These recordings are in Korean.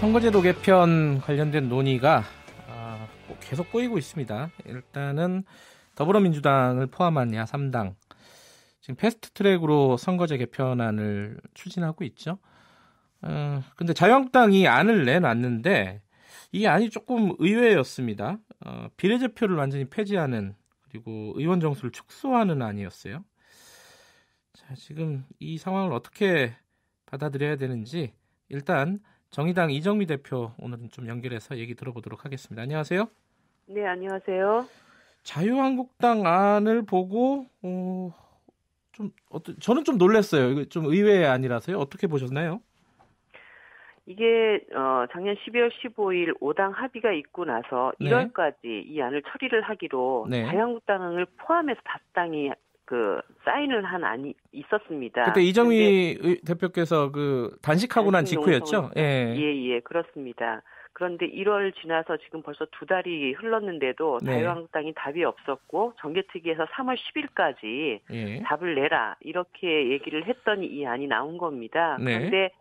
선거제도 개편 관련된 논의가 계속 꼬이고 있습니다. 일단은 더불어민주당을 포함한 야3당 지금 패스트트랙으로 선거제 개편안을 추진하고 있죠. 근데 자유한국당이 안을 내놨는데 이 안이 조금 의외였습니다. 비례대표를 완전히 폐지하는 그리고 의원 정수를 축소하는 안이었어요. 자, 지금 이 상황을 어떻게 받아들여야 되는지 일단 정의당 이정미 대표 오늘은 좀 연결해서 얘기 들어보도록 하겠습니다. 안녕하세요. 네, 안녕하세요. 자유한국당 안을 보고 저는 좀 놀랐어요. 이거 좀 의외의 안이라서요. 어떻게 보셨나요? 이게 작년 12월 15일 5당 합의가 있고 나서 네. 1월까지 이 안을 처리를 하기로 네. 자유한국당을 포함해서 5당이 사인을 한 안이 있었습니다. 그때 이정미 대표께서 단식하고 난 직후였죠? 예, 그렇습니다. 그런데 1월 지나서 지금 벌써 2달이 흘렀는데도 네. 자유한국당이 답이 없었고 정개특위에서 3월 10일까지 답을 내라 이렇게 얘기를 했더니 이 안이 나온 겁니다. 네. 그런데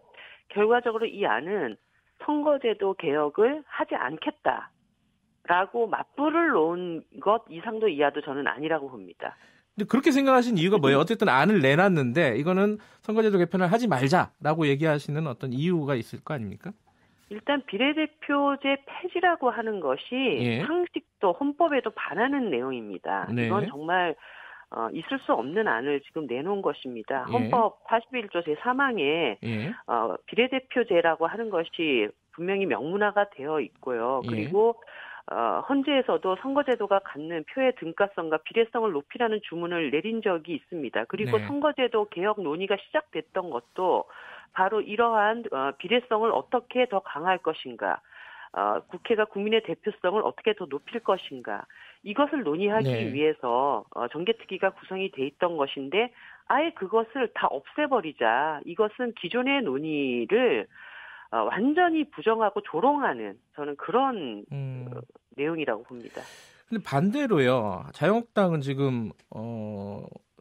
결과적으로 이 안은 선거제도 개혁을 하지 않겠다라고 맞불을 놓은 것 이상도 이하도 저는 아니라고 봅니다. 근데 그렇게 생각하신 이유가 뭐예요? 어쨌든 안을 내놨는데 이거는 선거제도 개편을 하지 말자라고 얘기하시는 어떤 이유가 있을 거 아닙니까? 일단 비례대표제 폐지라고 하는 것이 상식도 헌법에도 반하는 내용입니다. 네. 이건 정말 있을 수 없는 안을 지금 내놓은 것입니다. 헌법 41조 제3항에 비례대표제라고 하는 것이 분명히 명문화가 되어 있고요. 그리고 헌재에서도 선거제도가 갖는 표의 등가성과 비례성을 높이라는 주문을 내린 적이 있습니다. 그리고 선거제도 개혁 논의가 시작됐던 것도 바로 이러한 비례성을 어떻게 더 강화할 것인가, 국회가 국민의 대표성을 어떻게 더 높일 것인가, 이것을 논의하기 위해서 정개특위가 구성이 돼 있던 것인데 아예 그것을 다 없애버리자. 이것은 기존의 논의를 완전히 부정하고 조롱하는 저는 그런 내용이라고 봅니다. 근데 반대로요. 자유한국당은 지금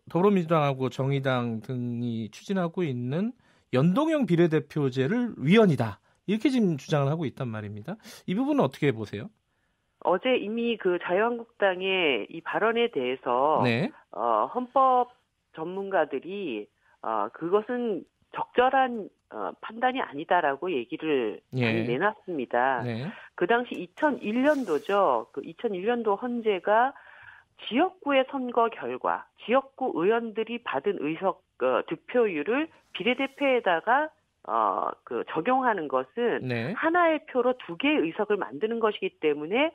더불어민주당하고 정의당 등이 추진하고 있는 연동형 비례대표제를 위헌이다. 이렇게 지금 주장을 하고 있단 말입니다. 이 부분은 어떻게 보세요? 어제 이미 자유한국당의 이 발언에 대해서 헌법 전문가들이 그것은 적절한 판단이 아니다라고 얘기를 많이 내놨습니다. 그 당시 2001년도죠. 2001년도 헌재가 지역구의 선거 결과, 지역구 의원들이 받은 의석 득표율을 비례대표에다가 적용하는 것은 하나의 표로 2개의 의석을 만드는 것이기 때문에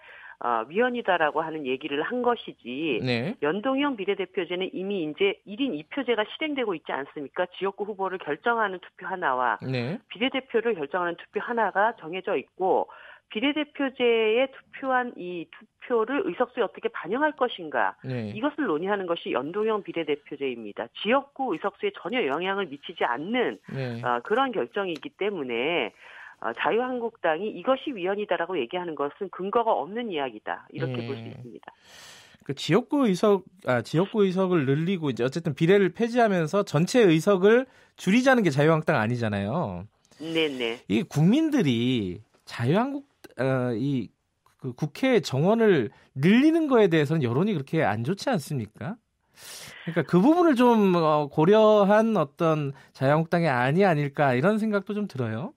위헌이다라고 하는 얘기를 한 것이지 연동형 비례대표제는 이미 이제 1인 2표제가 실행되고 있지 않습니까? 지역구 후보를 결정하는 투표 하나와 비례대표를 결정하는 투표 하나가 정해져 있고 비례대표제에 투표한 이 투표를 의석수에 어떻게 반영할 것인가 이것을 논의하는 것이 연동형 비례대표제입니다. 지역구 의석수에 전혀 영향을 미치지 않는 그런 결정이기 때문에 자유한국당이 이것이 위헌이다라고 얘기하는 것은 근거가 없는 이야기다 이렇게 볼 수 있습니다. 지역구 의석을 늘리고 이제 어쨌든 비례를 폐지하면서 전체 의석을 줄이자는 게 자유한국당 아니잖아요. 네네. 이 국민들이 국회 정원을 늘리는 거에 대해서는 여론이 그렇게 안 좋지 않습니까? 그러니까 그 부분을 좀 고려한 어떤 자유한국당의 안이 아닐까 이런 생각도 좀 들어요.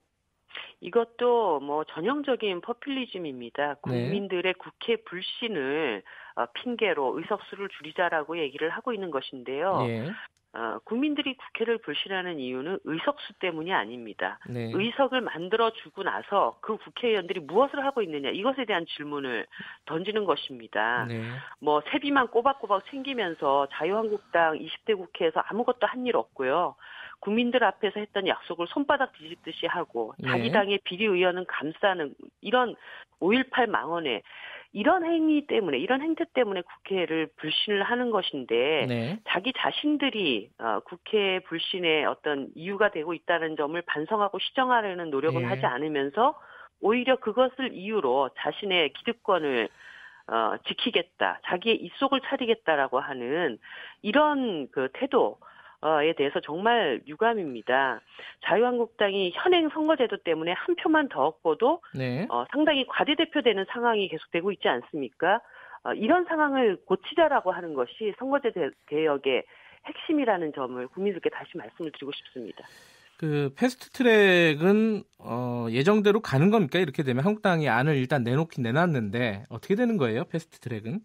이것도 전형적인 포퓰리즘입니다. 국민들의 국회 불신을 핑계로 의석수를 줄이자라고 얘기를 하고 있는 것인데요. 국민들이 국회를 불신하는 이유는 의석수 때문이 아닙니다. 의석을 만들어주고 나서 그 국회의원들이 무엇을 하고 있느냐 이것에 대한 질문을 던지는 것입니다. 세비만 꼬박꼬박 챙기면서 자유한국당 20대 국회에서 아무것도 한 일 없고요. 국민들 앞에서 했던 약속을 손바닥 뒤집듯이 하고 자기 당의 비리의원은 감싸는 이런 5.18 망언에 이런 이런 행태 때문에 국회를 불신을 하는 것인데 자기 자신들이 국회 불신의 어떤 이유가 되고 있다는 점을 반성하고 시정하려는 노력은 하지 않으면서 오히려 그것을 이유로 자신의 기득권을 지키겠다, 자기의 입속을 차리겠다라고 하는 이런 태도, 에 대해서 정말 유감입니다. 자유한국당이 현행 선거제도 때문에 한 표만 더 얻고도 네. 상당히 과대대표되는 상황이 계속되고 있지 않습니까? 이런 상황을 고치자라고 하는 것이 선거제 개혁의 핵심이라는 점을 국민들께 다시 말씀을 드리고 싶습니다. 그 패스트트랙은 예정대로 가는 겁니까? 이렇게 되면 한국당이 안을 일단 내놓긴 내놨는데 어떻게 되는 거예요? 패스트트랙은?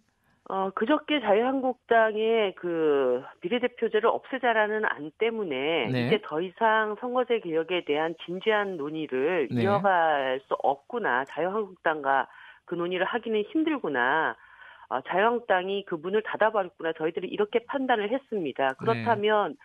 그저께 자유한국당의 그 비례대표제를 없애자라는 안 때문에 네. 이제 더 이상 선거제 개혁에 대한 진지한 논의를 네. 이어갈 수 없구나. 자유한국당과 그 논의를 하기는 힘들구나. 자유한국당이 그 문을 닫아버렸구나. 저희들이 이렇게 판단을 했습니다. 그렇다면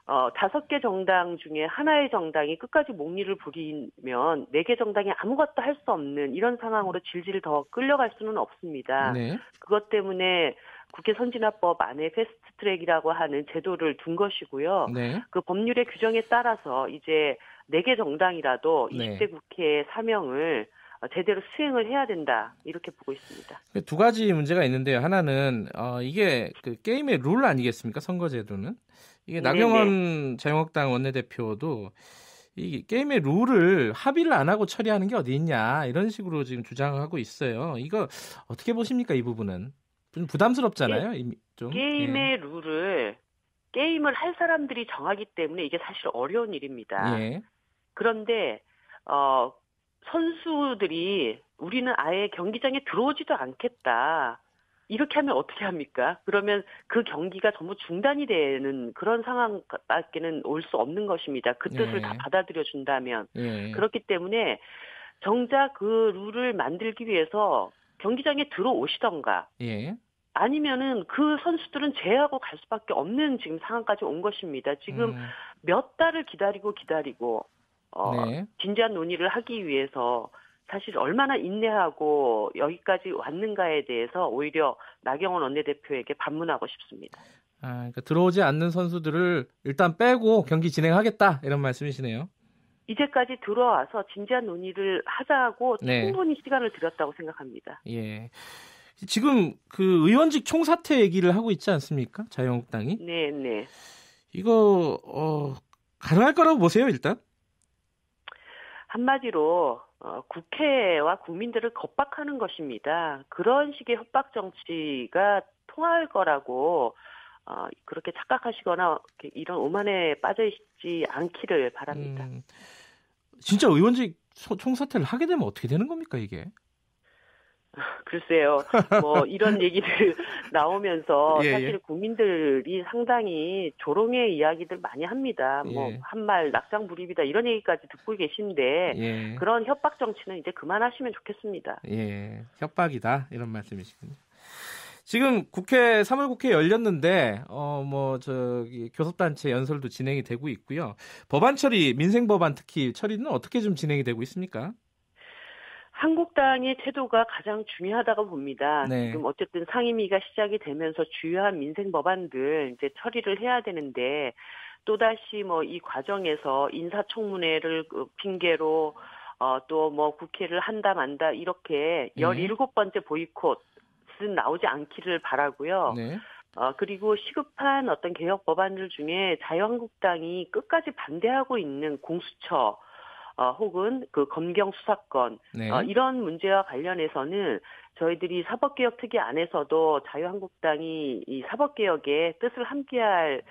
5개 정당 중에 하나의 정당이 끝까지 목리를 부리면 4개 정당이 아무것도 할 수 없는 이런 상황으로 질질 더 끌려갈 수는 없습니다. 네. 그것 때문에 국회 선진화법 안에 패스트트랙이라고 하는 제도를 둔 것이고요. 네. 그 법률의 규정에 따라서 이제 4개 정당이라도 네. 20대 국회 사명을 제대로 수행을 해야 된다 이렇게 보고 있습니다. 두 가지 문제가 있는데요. 하나는 이게 그 게임의 룰 아니겠습니까? 선거제도는 이게 나경원 자유한국당 원내대표도 이 게임의 룰을 합의를 안 하고 처리하는 게 어디 있냐 이런 식으로 지금 주장하고 있어요. 이거 어떻게 보십니까? 이 부분은 좀 부담스럽잖아요. 좀. 게임의 룰을 게임을 할 사람들이 정하기 때문에 이게 사실 어려운 일입니다. 예. 그런데 선수들이 우리는 아예 경기장에 들어오지도 않겠다. 이렇게 하면 어떻게 합니까? 그러면 그 경기가 전부 중단이 되는 그런 상황밖에는 올 수 없는 것입니다. 그 뜻을 다 받아들여 준다면. 그렇기 때문에 정작 그 룰을 만들기 위해서 경기장에 들어오시던가 아니면은 그 선수들은 제하고 갈 수밖에 없는 지금 상황까지 온 것입니다. 지금 몇 달을 기다리고 진지한 논의를 하기 위해서 사실 얼마나 인내하고 여기까지 왔는가에 대해서 오히려 나경원 원내대표에게 반문하고 싶습니다. 그러니까 들어오지 않는 선수들을 일단 빼고 경기 진행하겠다 이런 말씀이시네요. 이제까지 들어와서 진지한 논의를 하자고 충분히 시간을 들였다고 생각합니다. 예. 지금 그 의원직 총사퇴 얘기를 하고 있지 않습니까? 자유한국당이? 네. 이거 가능할 거라고 보세요, 일단? 한마디로 국회와 국민들을 겁박하는 것입니다. 그런 식의 협박 정치가 통할 거라고 그렇게 착각하시거나 이런 오만에 빠져 있지 않기를 바랍니다. 진짜 의원직 총사퇴를 하게 되면 어떻게 되는 겁니까, 이게? 글쎄요. 뭐 이런 얘기들 나오면서 사실 국민들이 상당히 조롱의 이야기들 많이 합니다. 뭐 한말 낙장불입이다 이런 얘기까지 듣고 계신데 그런 협박 정치는 이제 그만하시면 좋겠습니다. 협박이다 이런 말씀이시군요. 지금 국회 3월 국회 열렸는데 교섭단체 연설도 진행이 되고 있고요. 법안 처리, 민생 법안 특히 처리는 어떻게 좀 진행이 되고 있습니까? 한국당의 태도가 가장 중요하다고 봅니다. 지금 어쨌든 상임위가 시작이 되면서 주요한 민생 법안들 이제 처리를 해야 되는데 또다시 이 과정에서 인사청문회를 핑계로 또 국회를 한다 만다 이렇게 17번째 보이콧은 나오지 않기를 바라고요. 그리고 시급한 어떤 개혁 법안들 중에 자유한국당이 끝까지 반대하고 있는 공수처 혹은 그 검경 수사권 이런 문제와 관련해서는 저희들이 사법개혁 특위 안에서도 자유한국당이 이 사법개혁에 뜻을 함께할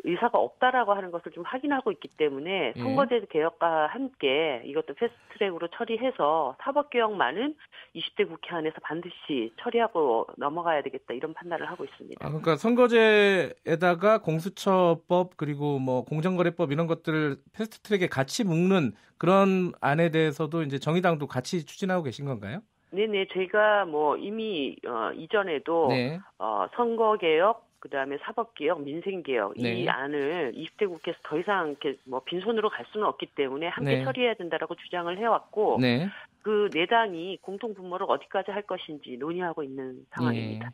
의사가 없다라고 하는 것을 좀 확인하고 있기 때문에 선거제 개혁과 함께 이것도 패스트트랙으로 처리해서 사법개혁만은 20대 국회 안에서 반드시 처리하고 넘어가야 되겠다 이런 판단을 하고 있습니다. 그러니까 선거제에다가 공수처법 그리고 공정거래법 이런 것들을 패스트트랙에 같이 묶는 그런 안에 대해서도 이제 정의당도 같이 추진하고 계신 건가요? 네네, 저희가 이미 이전에도 선거개혁 그다음에 사법개혁, 민생개혁 이 안을 20대 국회에서 더 이상 이렇게 빈손으로 갈 수는 없기 때문에 함께 처리해야 된다라고 주장을 해왔고 그 네 당이 공통 분모를 어디까지 할 것인지 논의하고 있는 상황입니다.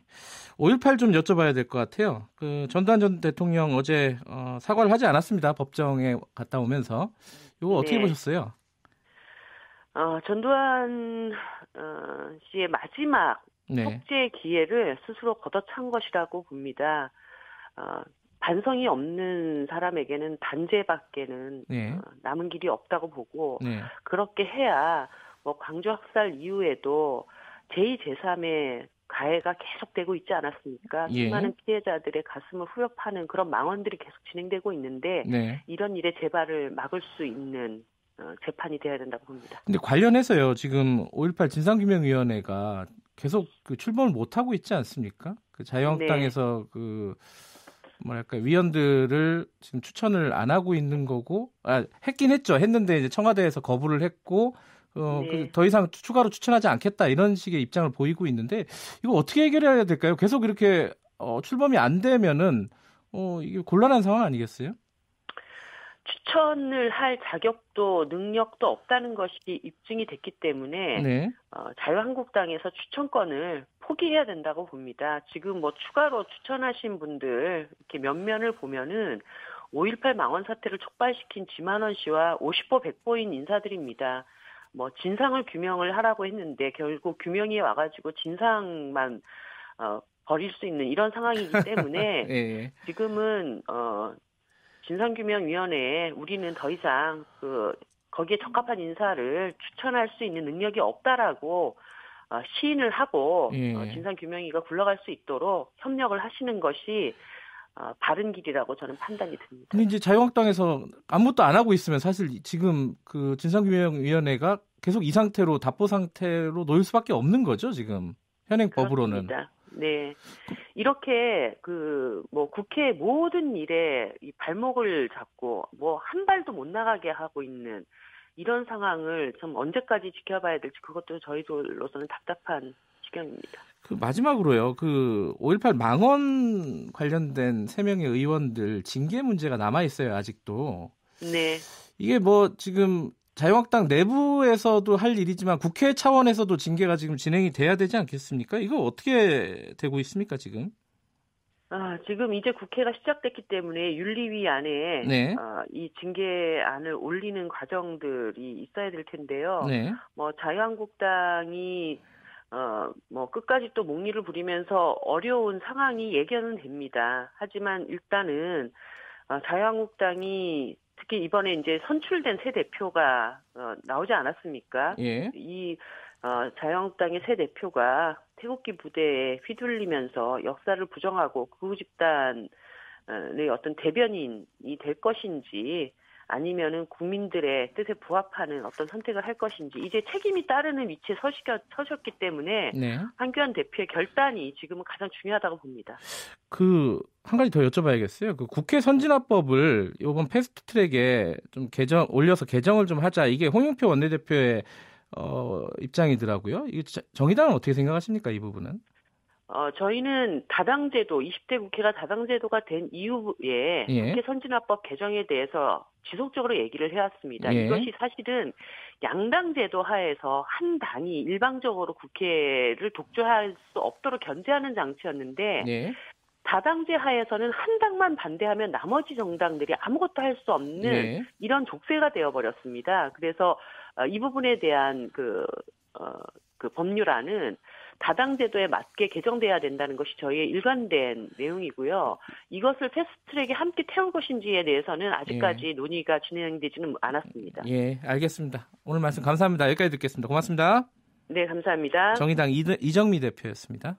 5.18 좀 여쭤봐야 될 것 같아요. 그 전두환 전 대통령 어제 사과를 하지 않았습니다. 법정에 갔다 오면서 이거 어떻게 보셨어요? 전두환 씨의 마지막 속죄의 기회를 스스로 걷어찬 것이라고 봅니다. 반성이 없는 사람에게는 단죄밖에는 네. 남은 길이 없다고 보고 네. 그렇게 해야 뭐 광주 학살 이후에도 제2, 제3의 가해가 계속되고 있지 않았습니까? 예. 수많은 피해자들의 가슴을 후벼파는 그런 망언들이 계속 진행되고 있는데 네. 이런 일의 재발을 막을 수 있는 재판이 돼야 된다고 봅니다. 근데 관련해서요, 지금 5.18 진상규명위원회가 계속 그 출범을 못 하고 있지 않습니까? 그 자유한국당에서 네. 그 뭐랄까 위원들을 지금 추천을 안 하고 있는 거고, 했긴 했죠. 했는데 이제 청와대에서 거부를 했고, 네. 더 이상 추가로 추천하지 않겠다 이런 식의 입장을 보이고 있는데 이거 어떻게 해결해야 될까요? 계속 이렇게 출범이 안 되면은 이게 곤란한 상황 아니겠어요? 추천을 할 자격도 능력도 없다는 것이 입증이 됐기 때문에 네. 자유한국당에서 추천권을 포기해야 된다고 봅니다. 지금 뭐 추가로 추천하신 분들 이렇게 면면을 보면은 5.18 망원 사태를 촉발시킨 지만원 씨와 50보 100보인 인사들입니다. 뭐 진상을 규명을 하라고 했는데 결국 규명이 와가지고 진상만 버릴 수 있는 이런 상황이기 때문에 예. 지금은 진상규명위원회에 우리는 더 이상 거기에 적합한 인사를 추천할 수 있는 능력이 없다라고 시인을 하고 예. 진상규명위가 굴러갈 수 있도록 협력을 하시는 것이 바른 길이라고 저는 판단이 듭니다. 근데 이제 자유한국당에서 아무것도 안 하고 있으면 사실 지금 그 진상규명위원회가 계속 이 상태로 답보 상태로 놓일 수밖에 없는 거죠, 지금 현행 법으로는. 그렇습니다. 네, 이렇게 뭐 국회 모든 일에 이 발목을 잡고 뭐 한 발도 못 나가게 하고 있는 이런 상황을 좀 언제까지 지켜봐야 될지 그것도 저희들로서는 답답한 지경입니다. 그 마지막으로요. 그 5.18 망언 관련된 3명의 의원들 징계 문제가 남아 있어요, 아직도. 네. 이게 뭐 지금 자유한국당 내부에서도 할 일이지만 국회 차원에서도 징계가 지금 진행이 돼야 되지 않겠습니까? 이거 어떻게 되고 있습니까, 지금? 지금 이제 국회가 시작됐기 때문에 윤리위 안에 네. 이 징계안을 올리는 과정들이 있어야 될 텐데요. 네. 뭐 자유한국당이 뭐 끝까지 또 목리를 부리면서 어려운 상황이 예견은 됩니다. 하지만 일단은 자유한국당이 특히 이번에 이제 선출된 새 대표가 나오지 않았습니까? 예. 이 자유한국당의 새 대표가 태극기 부대에 휘둘리면서 역사를 부정하고 극우 집단의 어떤 대변인이 될 것인지 아니면은 국민들의 뜻에 부합하는 어떤 선택을 할 것인지 이제 책임이 따르는 위치에 서셨기 때문에 네. 한교안 대표의 결단이 지금은 가장 중요하다고 봅니다. 한 가지 더 여쭤봐야겠어요. 그 국회 선진화법을 이번 패스트트랙에 좀 올려서 개정을 좀 하자. 이게 홍영표 원내대표의 입장이더라고요. 이게 정의당은 어떻게 생각하십니까, 이 부분은? 저희는 다당제도, 20대 국회가 다당제도가 된 이후에 예. 국회 선진화법 개정에 대해서 지속적으로 얘기를 해왔습니다. 예. 이것이 사실은 양당제도 하에서 한 당이 일방적으로 국회를 독주할 수 없도록 견제하는 장치였는데 예. 다당제 하에서는 한 당만 반대하면 나머지 정당들이 아무것도 할 수 없는 예. 이런 족쇄가 되어버렸습니다. 그래서 이 부분에 대한 그 법률안은 다당제도에 맞게 개정돼야 된다는 것이 저희의 일관된 내용이고요. 이것을 패스트트랙에 함께 태울 것인지에 대해서는 아직까지 논의가 진행되지는 않았습니다. 예, 알겠습니다. 오늘 말씀 감사합니다. 여기까지 듣겠습니다. 고맙습니다. 네, 감사합니다. 정의당 이정미 대표였습니다.